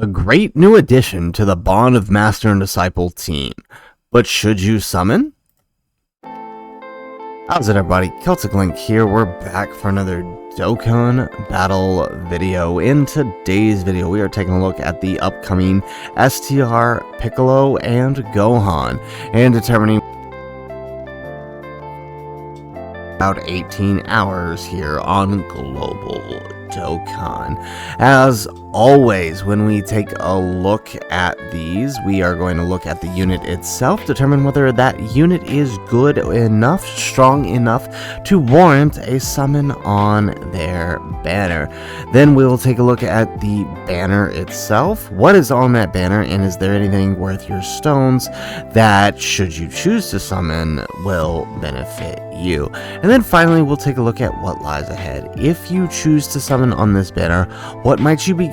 A great new addition to the Bond of Master and Disciple team. But should you summon? How's it, everybody? Celtic Link here. We're back for another Dokkan battle video. In today's video, we are taking a look at the upcoming STR Piccolo and Gohan and determining about 18 hours here on Global Dokkan. As always, when we take a look at these, we are going to look at the unit itself, determine whether that unit is good enough, strong enough to warrant a summon on their banner. Then we'll take a look at the banner itself. What is on that banner, and is there anything worth your stones that, should you choose to summon, will benefit you? And then finally, we'll take a look at what lies ahead. If you choose to summon on this banner, what might you be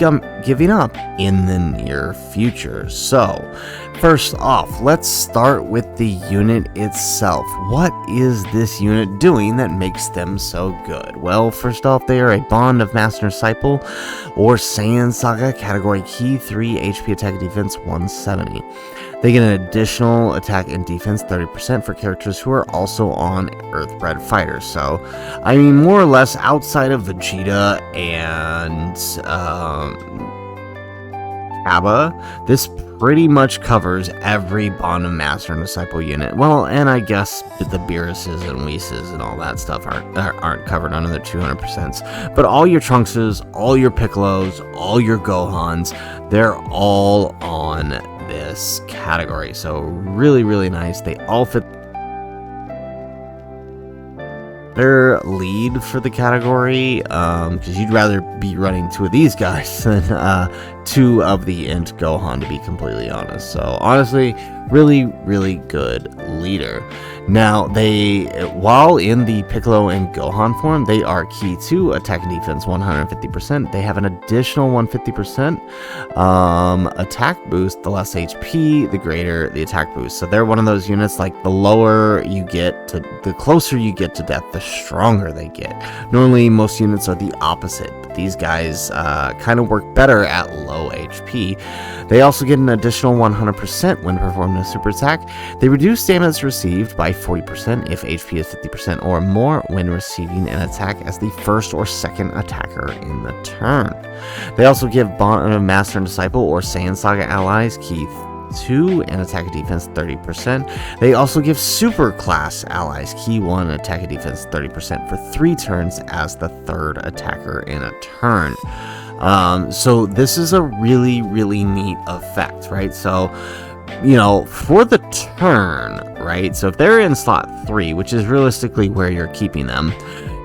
giving up in the near future? So, first off, let's start with the unit itself. What is this unit doing that makes them so good? Well, first off, they are a Bond of Master and Disciple or Saiyan Saga category key 3 HP attack defense 170. They get an additional attack and defense 30% for characters who are also on Earthbred fighters. So, I mean, more or less outside of Vegeta and Abba, this pretty much covers every Bond of Master and Disciple unit. Well, and I guess the Beeruses and Whis and all that stuff aren't covered under the 200%. But all your Trunkses, all your Piccolos, all your Gohans, they're all on this category. So really nice. They all fit their lead for the category, because you'd rather be running two of these guys than two of the Int Gohan, to be completely honest. So honestly, really good leader. Now, while in the Piccolo and Gohan form, they are key 2 attack and defense 150%. They have an additional 150% attack boost. The less HP, the greater the attack boost. So they're one of those units, like, the lower you get to, the closer you get to death, the stronger they get. Normally, most units are the opposite, but these guys kind of work better at low HP. They also get an additional 100% when performing a super attack. They reduce damage received by 40% if HP is 50% or more when receiving an attack as the first or second attacker in the turn. They also give Bond of Master and Disciple or Saiyan Saga allies key 2 and attack and defense 30%. They also give super class allies key 1 and attack and defense 30% for 3 turns as the third attacker in a turn. So this is a really neat effect, right? So, you know, for the turn, right? So if they're in slot 3, which is realistically where you're keeping them,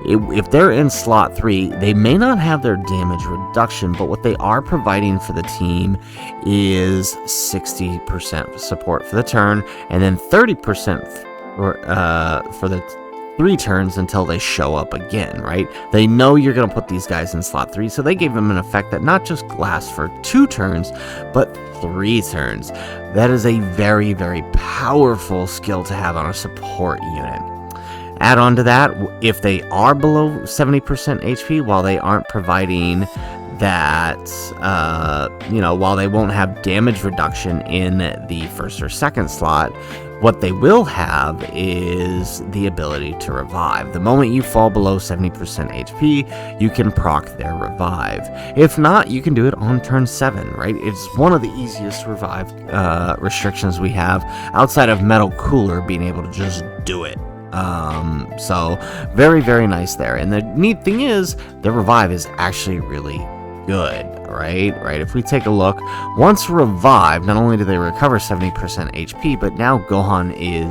if they're in slot 3, they may not have their damage reduction, but what they are providing for the team is 60% support for the turn, and then 30% for the 3 turns until they show up again, right? They know you're going to put these guys in slot 3, so they gave them an effect that not just lasts for 2 turns, but 3 turns. That is a very powerful skill to have on a support unit. Add on to that, if they are below 70% HP, while they aren't providing that, while they won't have damage reduction in the first or second slot, what they will have is the ability to revive. The moment you fall below 70% HP, you can proc their revive. If not, you can do it on turn 7, right? It's one of the easiest revive restrictions we have, outside of Metal Cooler being able to just do it. So very nice there. And the neat thing is, the revive is actually really good, right? If we take a look, once revived, not only do they recover 70% HP, but now Gohan is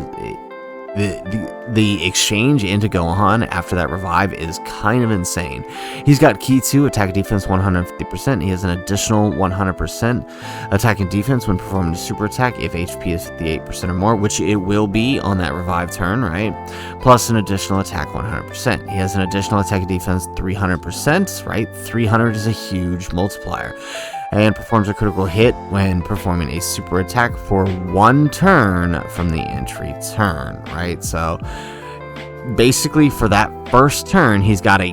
the exchange into Gohan after that revive is kind of insane. He's got key 2 attack defense 150%. He has an additional 100% attack and defense when performing a super attack if HP is 58% or more, which it will be on that revive turn, right? Plus an additional attack 100%. He has an additional attack and defense 300%, right? 300 is a huge multiplier. And performs a critical hit when performing a super attack for 1 turn from the entry turn, right? So basically for that first turn, he's got a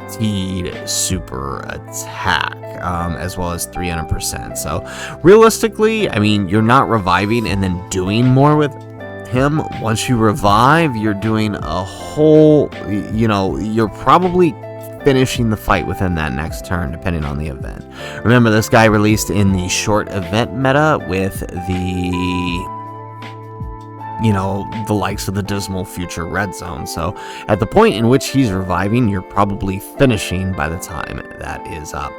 guaranteed super attack, as well as 300%. So realistically, I mean, you're not reviving and then doing more with him. Once you revive, you're doing a whole, you're probably finishing the fight within that next turn, depending on the event. Remember, this guy released in the short event meta with the likes of the Dismal Future Red Zone. So at the point in which he's reviving, you're probably finishing by the time that is up.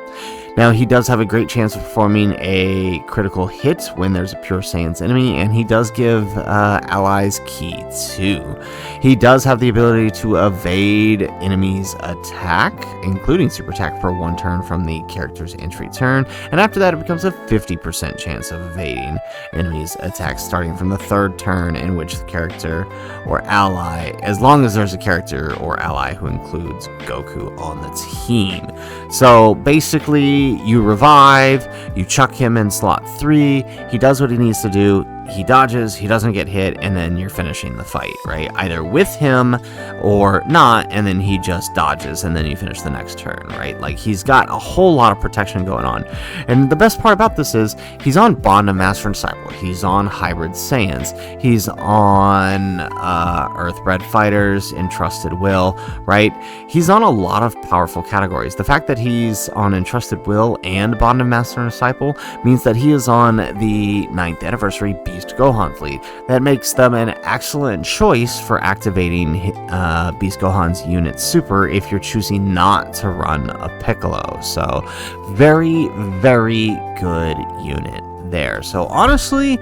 Now, he does have a great chance of performing a critical hit when there's a Pure Saiyans enemy, and he does give allies Ki too. He does have the ability to evade enemies' attack, including super attack, for 1 turn from the character's entry turn, and after that it becomes a 50% chance of evading enemies' attacks starting from the 3rd turn in which the character or ally, as long as there's a character or ally who includes Goku on the team. So basically, you revive, you chuck him in slot 3, he does what he needs to do, he dodges, he doesn't get hit, and then you're finishing the fight, right? Either with him or not, and then he just dodges, and then you finish the next turn, right? Like, he's got a whole lot of protection going on. And the best part about this is, he's on Bond of Master and Disciple, he's on Hybrid Saiyans, he's on Earthbred Fighters, Entrusted Will, right? He's on a lot of powerful categories. The fact that he's on Entrusted Will and Bond of Master and Disciple means that he is on the 9th anniversary Beast Gohan fleet. That makes them an excellent choice for activating Beast Gohan's unit super if you're choosing not to run a Piccolo. So very, very good unit there. So honestly,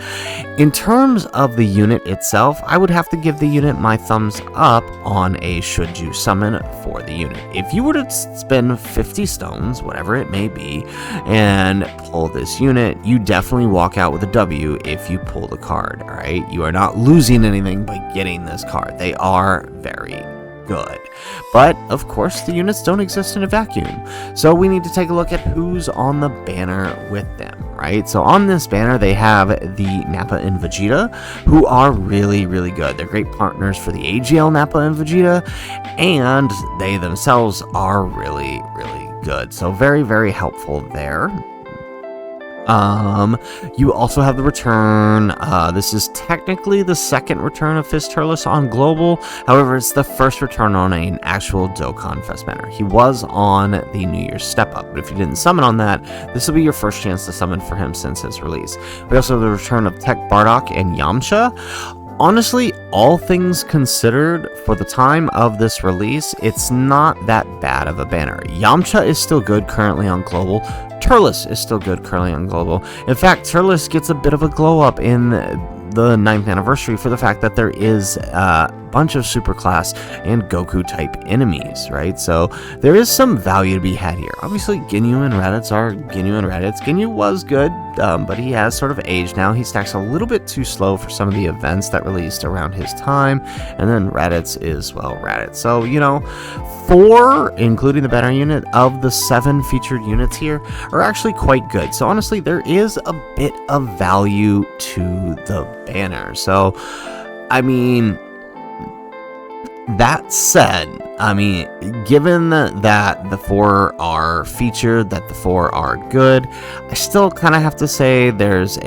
in terms of the unit itself, I would have to give the unit my thumbs up on a should you summon for the unit. If you were to spend 50 stones, whatever it may be, and pull this unit, you definitely walk out with a W if you pull the card, alright? You are not losing anything by getting this card. They are very good. But, of course, the units don't exist in a vacuum. So we need to take a look at who's on the banner with them, right? So on this banner, they have the Nappa and Vegeta, who are really, really good. They're great partners for the AGL Nappa and Vegeta, and they themselves are really, really good. So very, very helpful there. You also have the return. This is technically the 2nd return of Fist Turles on Global. However, it's the 1st return on an actual Dokkan Fest banner. He was on the New Year's Step Up, but if you didn't summon on that, this will be your first chance to summon for him since his release. We also have the return of Tech Bardock and Yamcha. Honestly, all things considered, for the time of this release, it's not that bad of a banner. Yamcha is still good currently on Global. Turles is still good currently on Global. In fact, Turles gets a bit of a glow up in the 9th anniversary for the fact that there is a bunch of superclass and Goku type enemies, right? So there is some value to be had here. Obviously, Ginyu and Raditz are Ginyu and Raditz. Ginyu was good, but he has sort of aged now. He stacks a little bit too slow for some of the events that released around his time, and then Raditz is, well, Raditz. So, 4, including the banner unit, of the 7 featured units here are actually quite good. So honestly, there is a bit of value to the banner. So, I mean, that said, given that the 4 are featured, that the 4 are good, I still kind of have to say there's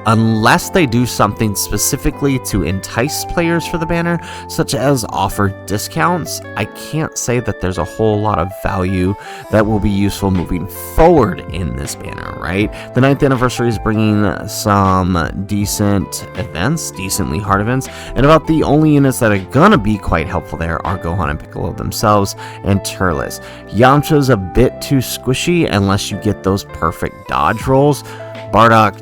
unless they do something specifically to entice players for the banner, such as offer discounts, I can't say that there's a whole lot of value that will be useful moving forward in this banner, right? The 9th anniversary is bringing some decent events, decently hard events, and about the only units that are gonna be quite helpful there are Gohan and Piccolo themselves and Turles. Yamcha's a bit too squishy unless you get those perfect dodge rolls. Bardock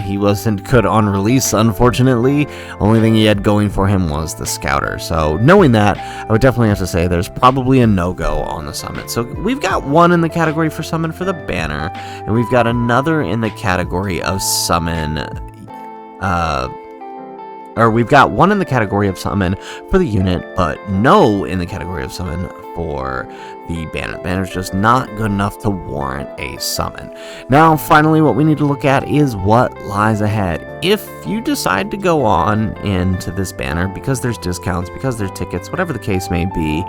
he wasn't good on release, unfortunately. Only thing he had going for him was the Scouter. So, knowing that, I would definitely have to say there's probably a no-go on the summon. So, we've got one in the category for summon for the banner, and we've got another in the category of summon, we've got one in the category of summon for the unit, but no in the category of summon for the banner. The banner's just not good enough to warrant a summon. Now, finally, what we need to look at is what lies ahead. If you decide to go on into this banner, because there's discounts, because there's tickets, whatever the case may be,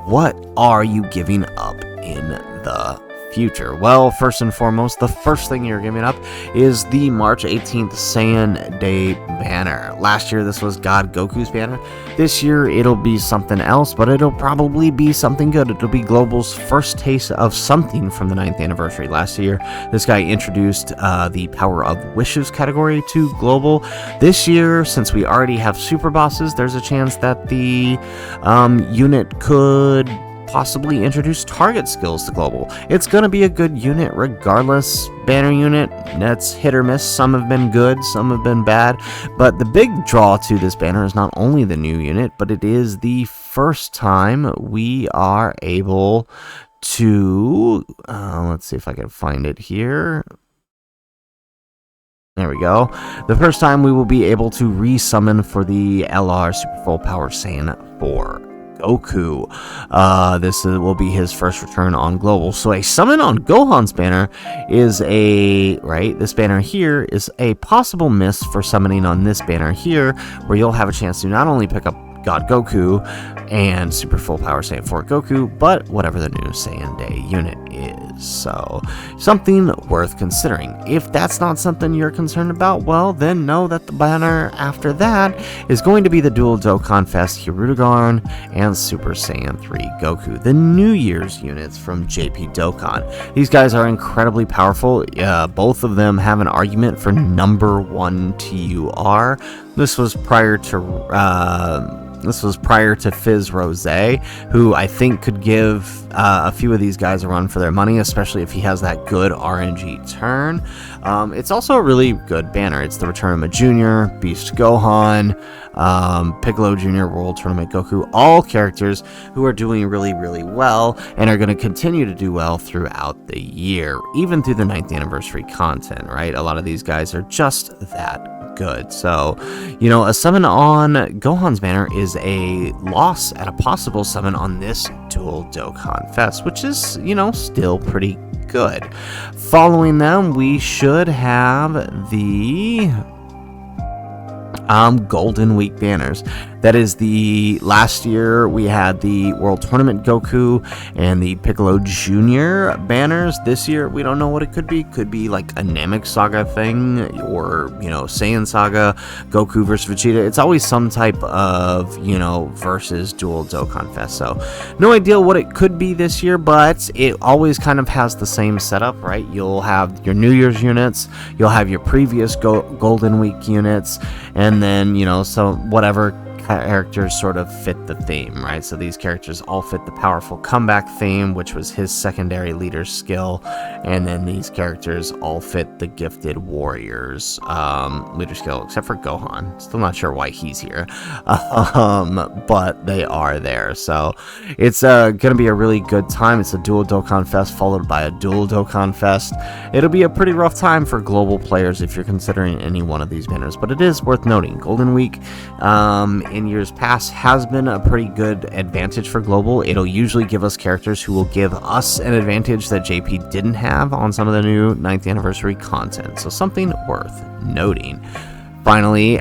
what are you giving up in the future? Well, first and foremost, the first thing you're giving up is the March 18th Saiyan Day banner. Last year, this was God Goku's banner. This year, it'll be something else, but it'll probably be something good. It'll be Global's first taste of something from the 9th anniversary. Last year, this guy introduced the Power of Wishes category to Global. This year, since we already have super bosses, there's a chance that the unit could possibly introduce target skills to Global. It's going to be a good unit regardless. Banner unit, that's hit or miss. Some have been good, some have been bad. But the big draw to this banner is not only the new unit, but it is the first time we are able to... let's see if I can find it here. There we go. The first time we will be able to resummon for the LR Super Full Power Saiyan 4. Goku. This will be his first return on Global. So a summon on Gohan's banner is this banner here is a possible miss for summoning on this banner here, where you'll have a chance to not only pick up God Goku and Super Full Power Saiyan 4 Goku, but whatever the new Saiyan Day unit is. So, something worth considering. If that's not something you're concerned about, well, then know that the banner after that is going to be the Dual Dokkan Fest Hirudegarn and Super Saiyan 3 Goku, the New Year's units from JP Dokkan. These guys are incredibly powerful. Both of them have an argument for number 1 TUR. This was prior to Fizz Rose, who I think could give a few of these guys a run for their money, especially if he has that good RNG turn. It's also a really good banner. It's the return of Jr., Beast Gohan, Piccolo Jr., World Tournament Goku, all characters who are doing really, really well and are going to continue to do well throughout the year, even through the 9th anniversary content, right? A lot of these guys are just that good. So, a summon on Gohan's banner is a loss at a possible summon on this Dual Dokkan Fest, which is, still pretty good. Following them, we should have the Golden Week banners. That is the last year we had the World Tournament Goku and the Piccolo Jr. banners. This year we don't know what it could be. Could be like a Namek Saga thing, or Saiyan Saga, Goku versus Vegeta. It's always some type of versus Dual Dokkan Fest. So no idea what it could be this year, but it always kind of has the same setup, right? You'll have your New Year's units, you'll have your previous Golden Week units, and then so whatever characters sort of fit the theme, right? So these characters all fit the powerful comeback theme, which was his secondary leader skill, and then these characters all fit the gifted warriors leader skill, except for Gohan. Still not sure why he's here, but they are there. So it's gonna be a really good time. It's a Dual Dokkan Fest followed by a Dual Dokkan Fest. It'll be a pretty rough time for global players if you're considering any one of these banners, but it is worth noting. Golden Week in years past has been a pretty good advantage for global. It'll usually give us characters who will give us an advantage that JP didn't have on some of the new 9th anniversary content, so something worth noting. Finally,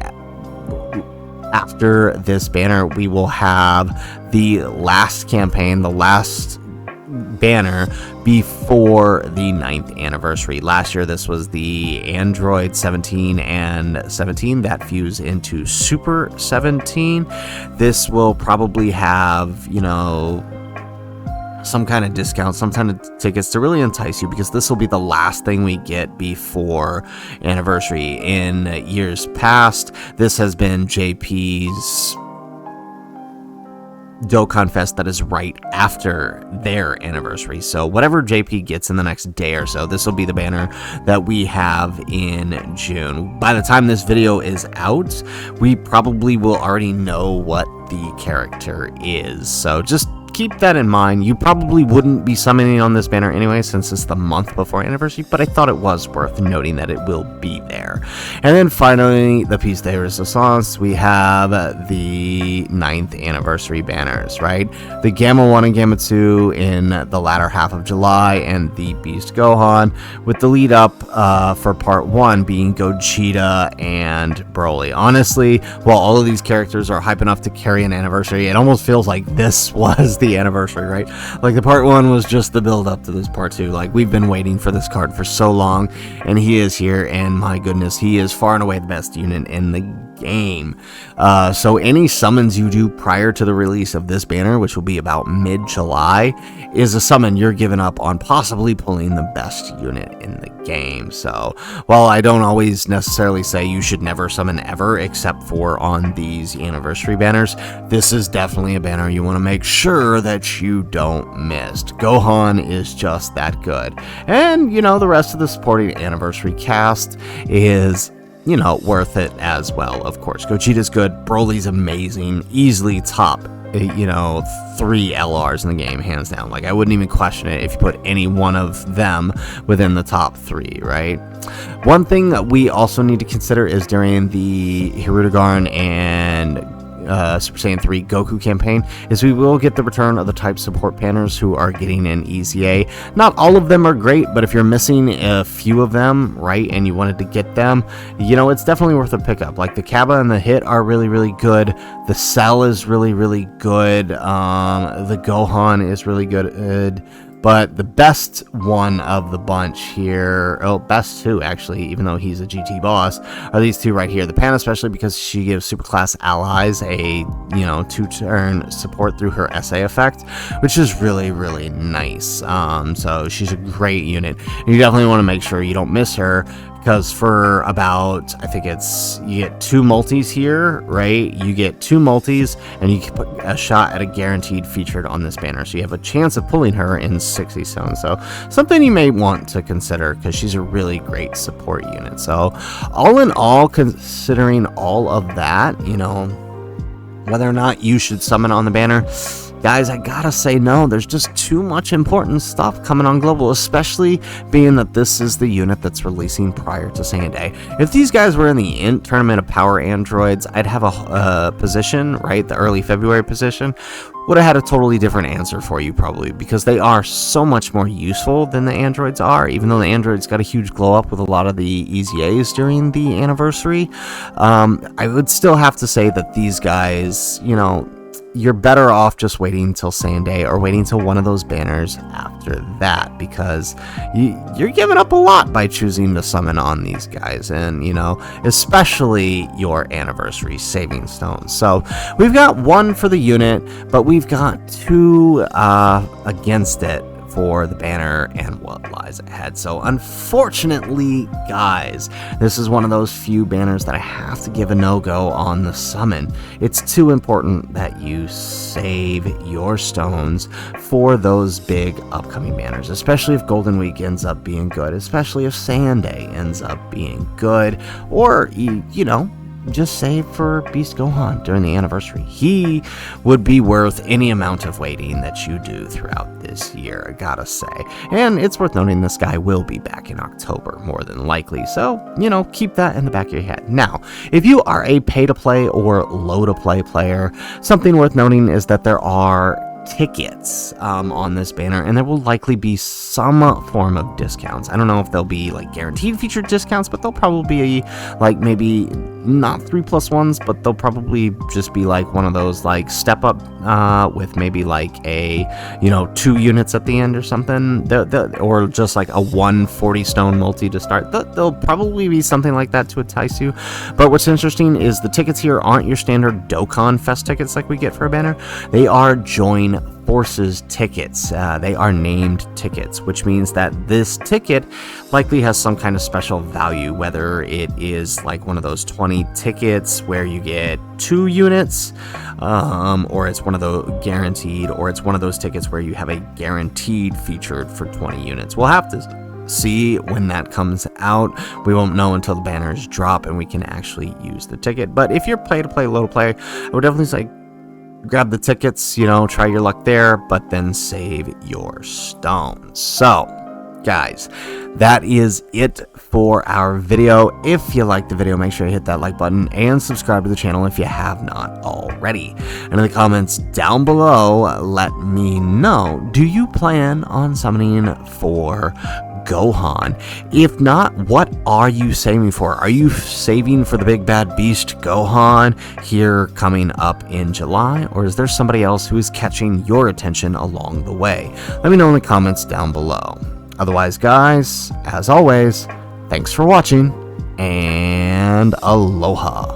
after this banner, we will have the last campaign, the last banner before the 9th anniversary. Last year this was the Android 17 and 17 that fuse into Super 17. This will probably have some kind of discount, some kind of tickets to really entice you, because this will be the last thing we get before anniversary. In years past, this has been JP's Dokkan Fest that is right after their anniversary. So whatever JP gets in the next day or so, this will be the banner that we have in June. By the time this video is out, we probably will already know what the character is. So just keep that in mind. You probably wouldn't be summoning on this banner anyway, since it's the month before anniversary, but I thought it was worth noting that it will be there. And then finally, the piece de resistance, we have the 9th anniversary banners, right? The Gamma 1 and Gamma 2 in the latter half of July, and the Beast Gohan, with the lead up for part 1 being Gogeta and Broly. Honestly, while all of these characters are hype enough to carry an anniversary, it almost feels like this was the the anniversary, right? Like, the part 1 was just the build up to this part 2. Like, we've been waiting for this card for so long, and he is here, and my goodness, he is far and away the best unit in the game. So any summons you do prior to the release of this banner, which will be about mid-July, is a summon you're giving up on possibly pulling the best unit in the game. So while I don't always necessarily say you should never summon ever except for on these anniversary banners, this is definitely a banner you want to make sure that you don't miss. Gohan is just that good, and you know, the rest of the supporting anniversary cast is, you know, worth it as well. Of course, Gogeta's good, Broly's amazing, easily top, you know, 3 LRs in the game, hands down. Like, I wouldn't even question it if you put any one of them within the top 3, right? One thing that we also need to consider is during the Hirudegarn and Super Saiyan 3 Goku campaign is we will get the return of the type support banners who are getting an EZA. Not all of them are great, but if you're missing a few of them, right, and you wanted to get them, you know, it's definitely worth a pickup. Like, the Kaba and the Hit are really, really good. The Cell is really, really good. The Gohan is really good. But the best one of the bunch here, oh, best 2 actually, even though he's a GT boss, are these 2 right here. The Pan, especially because she gives superclass allies a, you know, 2-turn support through her SA effect, which is really, really nice. So she's a great unit. And you definitely want to make sure you don't miss her, because for about, I think it's, you get 2 multis here, right? You get 2 multis, and you can put a shot at a guaranteed featured on this banner. So you have a chance of pulling her in 60 stones. So something you may want to consider, because she's a really great support unit. So all in all, considering all of that, you know, whether or not you should summon on the banner, guys, I gotta say no. There's just too much important stuff coming on Global, especially being that this is the unit that's releasing prior to Saiyan Day. If these guys were in the INT tournament of Power Androids, I'd have a position, right? The early February position. Would have had a totally different answer for you, probably, because they are so much more useful than the androids are, even though the androids got a huge glow up with a lot of the EZAs during the anniversary. I would still have to say that these guys, you know, you're better off just waiting until Saiyan Day or waiting until one of those banners after that, because you're giving up a lot by choosing to summon on these guys, and, you know, especially your anniversary saving stones. So we've got 1 for the unit, but we've got 2 against it for the banner and what lies ahead. So unfortunately, guys, this is one of those few banners that I have to give a no-go on the summon. It's too important that you save your stones for those big upcoming banners, especially if Golden Week ends up being good, especially if Saiyan Day ends up being good, or, you know, just save for Beast Gohan during the anniversary. He would be worth any amount of waiting that you do throughout this year, I gotta say. And it's worth noting this guy will be back in October, more than likely. So, you know, keep that in the back of your head. Now, if you are a pay-to-play or low-to-play player, something worth noting is that there are tickets on this banner, and there will likely be some form of discounts. I don't know if they'll be like guaranteed featured discounts, but they'll probably be like maybe not 3+1s, but they'll probably just be like one of those like step up with maybe like a, you know, 2 units at the end or something, or just like a 140 stone multi to start. There'll probably be something like that to entice you. But what's interesting is the tickets here aren't your standard Dokkan Fest tickets like we get for a banner. They are Join Forces tickets. They are named tickets, which means that this ticket likely has some kind of special value, whether it is like one of those 20 tickets where you get 2 units, or it's one of the guaranteed, or it's one of those tickets where you have a guaranteed featured for 20 units. We'll have to see when that comes out. We won't know until the banners drop and we can actually use the ticket. But if you're play to play, low to play, I would definitely say grab the tickets, you know, try your luck there, but then save your stones. So, guys, that is it for our video. If you liked the video, make sure you hit that like button and subscribe to the channel if you have not already. And in the comments down below, let me know, do you plan on summoning for Gohan? If not, what are you saving for? Are you saving for the big bad beast Gohan here coming up in July, or is there somebody else who is catching your attention along the way? Let me know in the comments down below. Otherwise, guys, as always, thanks for watching, and aloha.